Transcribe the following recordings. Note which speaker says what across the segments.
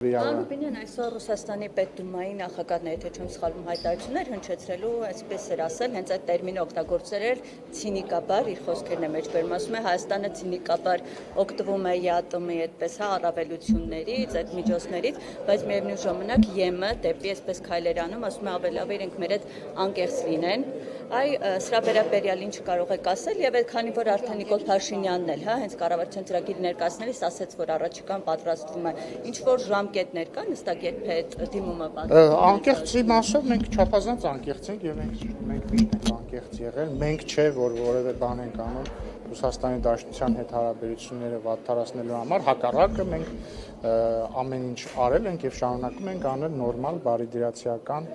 Speaker 1: Արուբինյան այսօր Ռուսաստանի Պետդումայի նախագահն եթե չեմ սխալվում հայտարարություններ հնչեցրելու, այսպես էր ասել, հենց այդ տերմինը օգտագործել էր ցինիկաբար, իր խոսքերն է մեջբերում, ասում է Հայաստանը ցինիկաբար օգտվում է ԵԱՏՄ-ի այդպես առավելություններից, այդ միջոցներից, բայց միևնույն ժամանակ ԵՄ դեպի այսպես քայլեր անում, ասում է ավելի լավ իրենք մեր հետ անկեղծ լինեն։ Սրա վերաբերյալ ինչ կարող եք ասել եւ այդ քանի որ արդեն Նիկոլ Փաշինյանն էլ, հենց կառավարության ծրագիրը ներկայացնելիս ասաց, որ առաջիկան պատրաստվում է, ինչ որ ժամկետներ կան, հստակ երբ է դիմումը պատրաստվում։
Speaker 2: Անկեղծի մասով մենք չափազանց անկեղծ ենք եւ մենք միշտ ենք անկեղծ եղել, մենք չէ որ որևէ բան ենք անում Ռուսաստանի Դաշնության հետ հարաբերությունները վատթարացնելու համար, հակառակը մենք ամեն ինչ արել ենք եւ շարունակում ենք անել նորմալ բարիդրացիական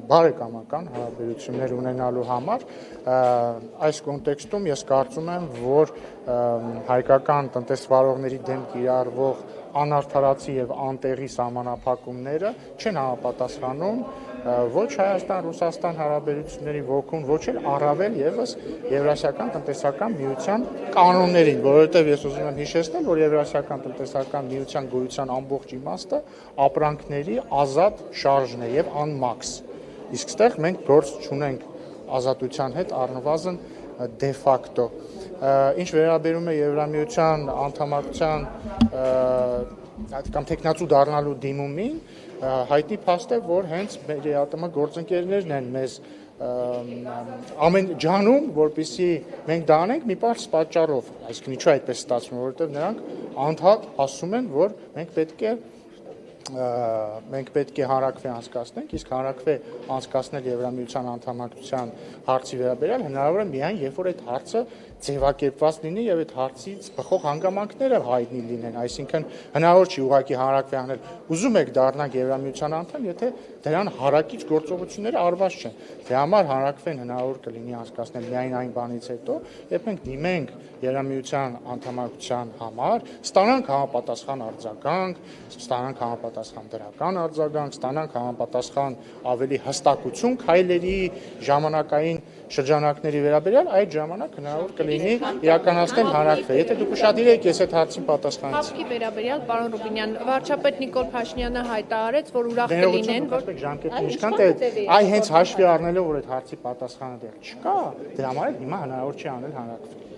Speaker 2: բարեկամական հարաբերություններ ունենալու համար այս կոնտեքստում ես կարծում եմ որ հայկական տնտեսվարողների դեմ կիրառվող անարդարացի եւ անտեղի սահմանափակումները չեն համապատասխանում ոչ Հայաստան-Ռուսաստան հարաբերությունների ոգուն, ոչ էլ առավել եւս Եվրասիական տնտեսական միության կանոններին, որովհետեւ ես ուզում եմ հիշեցնել, որ Եվրասիական տնտեսական միության գոյության ամբողջ իմաստը ապրանքների ազատ շարժն է եւ անմաքս։ Իսկ այստեղ մենք գործ չունենք ազատության հետ առնվազն դե ֆակտո։ Ինչ վերաբերում է Եվրամիության անդամակցության կամ տեխնացու դառնալու դիմումին, հայտնի փաստ է, որ հենց մեր ԵԱՏՄ գործընկերներն են մեզ ամեն ջանում, որպեսզի մենք դա անենք մի պարզ պատճառով, այսինքն ինչու այդպես ստացվում, որովհետև նրանք անդադ ասում են, որ մենք պետք է հանրաքվե անցկացնենք, իսկ հանրաքվե անցկացնել Եվրամիության անդամակցության հարցի վերաբերյալ հնարավոր է միայն, երբ որ այդ հարցը ձևակերպված լինի եւ այդ հարցից բխող հանգամանքները հայտնի լինեն, այսինքն հնարավոր չի ուղղակի հանրաքվե անել։ Ուզում եք դառնանք Եվրամիության անդամ, եթե դրան հարակից գործողությունները արված չեն։ Դրա համար հանրաքվեն հնարավոր կլինի անցկացնել միայն այն բանից հետո, երբ մենք դիմենք Եվրամիության անդամակցության համար, ստանանք համապատասխան արձագանք, ստանանք համապատասխան դրական արձագանք, ստանանք համապատասխան ավելի հստակություն քայլերի ժամանակային շրջանակների վերաբերյալ, այդ ժամանակ հնարավոր կլինի իրականացնել հանրաքվե։ Եթե դուք ուշադիր եք, ես այդ հարցին պատասխանեցի։
Speaker 3: Հավքի վերաբերյալ, պարոն Ռուբինյան, վարչապետ Նիկոլ Փաշինյանը հայտարարեց, որ ուրախ կլինեն, որ
Speaker 2: ժամկետը ինչքան այ հենց հաշվի առնելով, որ այդ հարցի պատասխանը դեռ չկա, դրա համար հիմա հնարավոր չի անել հանրաքվե։